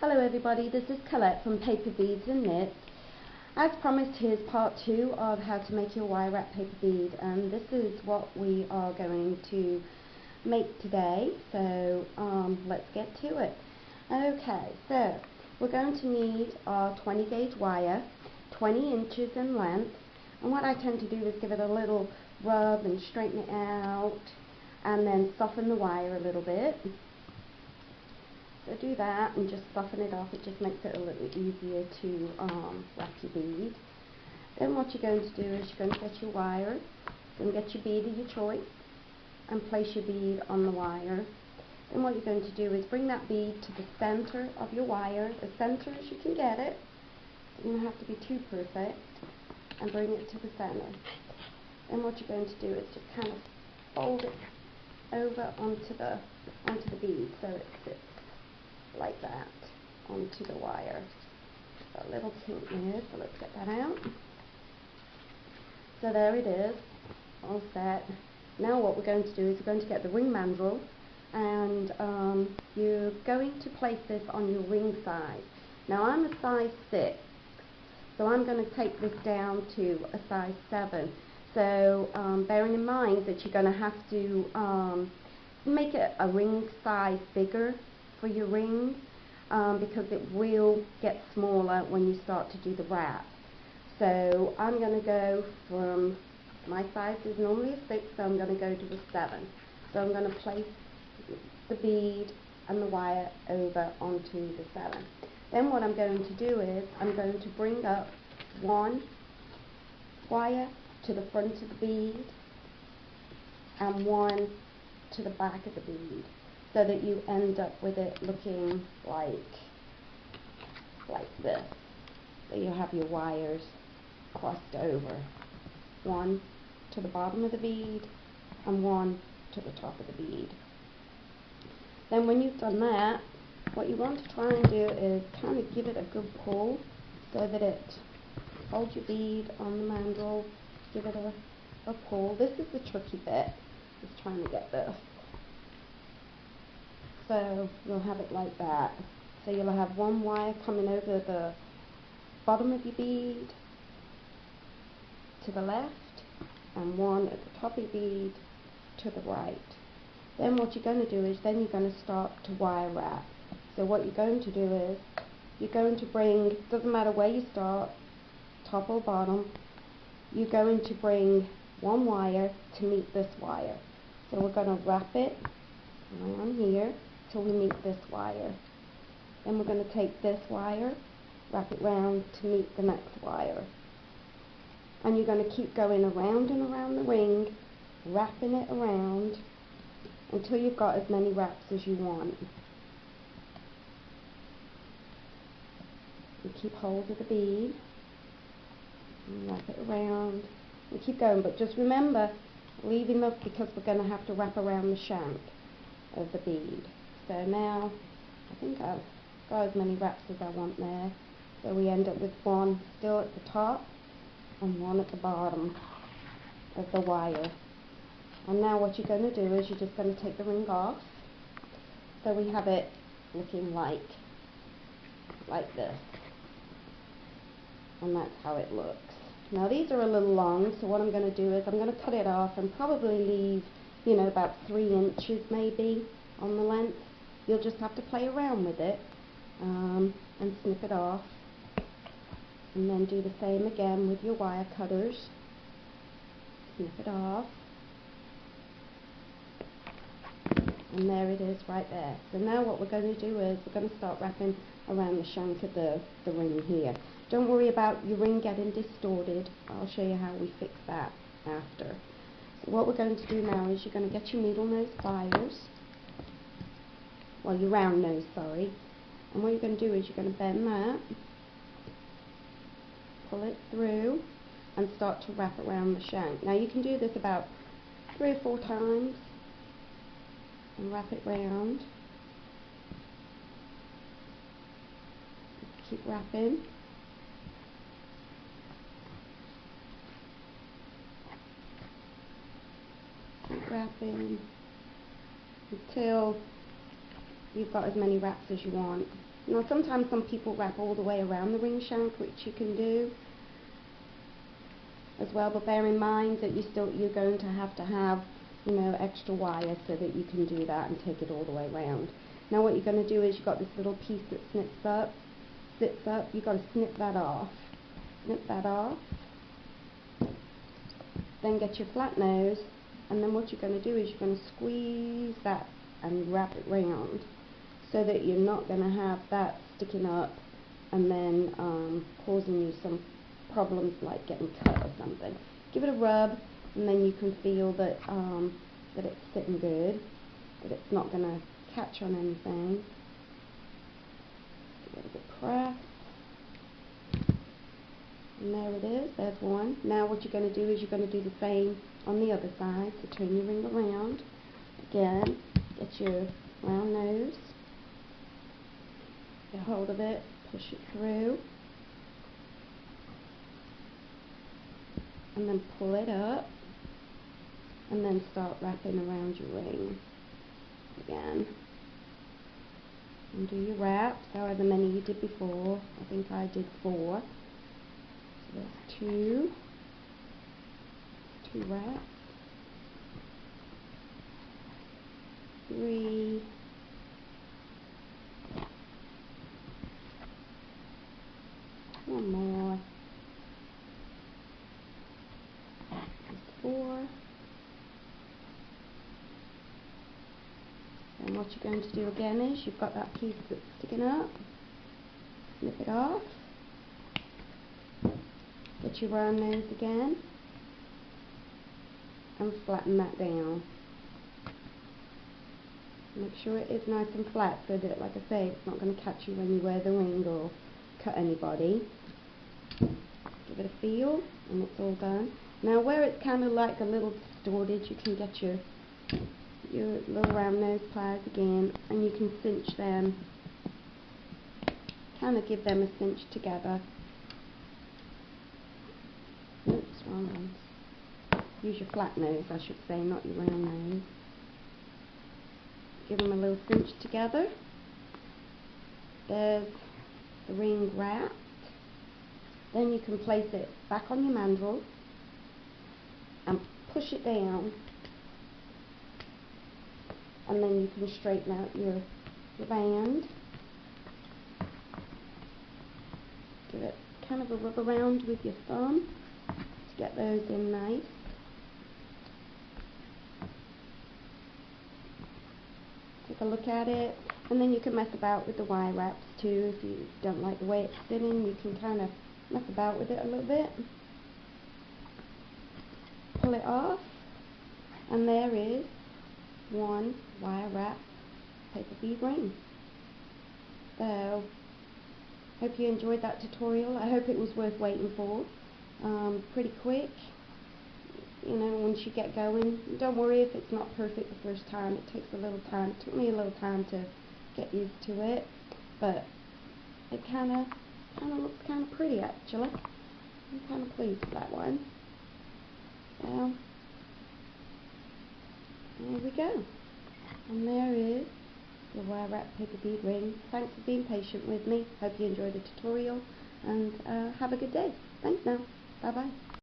Hello everybody, this is Colette from Paper Beads and Knits. As promised, here's part 2 of how to make your wire wrap paper bead, and this is what we are going to make today, so let's get to it. Okay, so we're going to need our 20 gauge wire, 20 inches in length, and what I tend to do is give it a little rub and straighten it out and then soften the wire a little bit. So do that and just soften it off. It just makes it a little easier to wrap your bead. Then what you're going to do is you're going to get your wire, you're going to get your bead of your choice and place your bead on the wire. Then what you're going to do is bring that bead to the center of your wire, as center as you can get it. It doesn't have to be too perfect, and bring it to the center. Then what you're going to do is just kind of fold it over onto the bead so it sits like that onto the wire. Got a little kink there, so let's get that out. So there it is, all set. Now what we're going to do is we're going to get the ring mandrel, and you're going to place this on your ring size. Now I'm a size 6, so I'm going to take this down to a size 7. So bearing in mind that you're going to have to make it a ring size bigger for your rings, because it will get smaller when you start to do the wrap. So I'm going to go from, my size is normally a 6, so I'm going to go to a 7. So I'm going to place the bead and the wire over onto the 7. Then what I'm going to do is I'm going to bring up one wire to the front of the bead and one to the back of the bead, so that you end up with it looking like this. So you have your wires crossed over, one to the bottom of the bead and one to the top of the bead. Then when you've done that, what you want to try and do is kind of give it a good pull so that it holds your bead on the mandrel. Give it a pull. This is the tricky bit, is trying to get this. So you'll have it like that. So you'll have one wire coming over the bottom of your bead to the left and one at the top of your bead to the right. Then what you're going to do is then you're going to start to wire wrap. So what you're going to do is you're going to bring, doesn't matter where you start, top or bottom, you're going to bring one wire to meet this wire. So we're going to wrap it around here till we meet this wire. Then we're going to take this wire, wrap it round to meet the next wire. And you're going to keep going around and around the ring, wrapping it around until you've got as many wraps as you want. You keep hold of the bead and wrap it around and keep going, but just remember, leave enough because we're going to have to wrap around the shank of the bead. So now I think I've got as many wraps as I want there. So we end up with one still at the top and one at the bottom of the wire. And now what you're going to do is you're just going to take the ring off. So we have it looking like this. And that's how it looks. Now these are a little long, so what I'm going to do is I'm going to cut it off and probably leave, you know, about 3 inches maybe on the length. You'll just have to play around with it and snip it off, and then do the same again with your wire cutters. Snip it off, and there it is right there. So now what we're going to do is we're going to start wrapping around the shank of the ring here. Don't worry about your ring getting distorted. I'll show you how we fix that after. So what we're going to do now is you're going to get your needle nose pliers, well, your round nose, sorry, and what you're going to do is you're going to bend that, pull it through and start to wrap around the shank. Now you can do this about 3 or 4 times and wrap it round. Keep wrapping. Keep wrapping until you've got as many wraps as you want. Now sometimes some people wrap all the way around the ring shank, which you can do as well, but bear in mind that you're going to have extra wire so that you can do that and take it all the way around. Now what you're going to do is you've got this little piece that sits up, you've got to snip that off. Then get your flat nose, and then what you're going to do is you're going to squeeze that and wrap it round so that you're not going to have that sticking up and then causing you some problems like getting cut or something. Give it a rub, and then you can feel that that it's sitting good, that it's not going to catch on anything. Give it a good press. And there it is, there's one. Now what you're going to do is you're going to do the same on the other side. So turn your ring around. Again, get your round nose. Get hold of it, push it through. And then pull it up. And then start wrapping around your ring. Again. And do your wraps, however many you did before. I think I did 4. There's 2 wraps, 3, 1 more, there's 4, and what you're going to do again is you've got that piece that's sticking up, snip it off. Get your round nose again and flatten that down. Make sure it is nice and flat so that, like I say, it's not going to catch you when you wear the ring or cut anybody. Give it a feel and it's all done. Now where it's kind of like a little distorted, you can get your little round nose pliers again and you can cinch them, kind of give them a cinch together. Oops, wrong ones. Use your flat nose, I should say, not your round nose. Give them a little cinch together. There's the ring wrapped. Then you can place it back on your mandrel and push it down. And then you can straighten out your band. Give it kind of a rub around with your thumb. Get those in nice. Take a look at it, and then you can mess about with the wire wraps too. If you don't like the way it's sitting, you can kind of mess about with it a little bit. Pull it off, and there is one wire wrap paper bead ring. So, hope you enjoyed that tutorial. I hope it was worth waiting for. Pretty quick, once you get going. Don't worry if it's not perfect the first time. It takes a little time. It took me a little time to get used to it, but it kind of looks kind of pretty actually. I'm kind of pleased with that one. So there we go, and there is the wire wrap paper bead ring. Thanks for being patient with me. Hope you enjoyed the tutorial, and have a good day. Thanks now. Bye bye.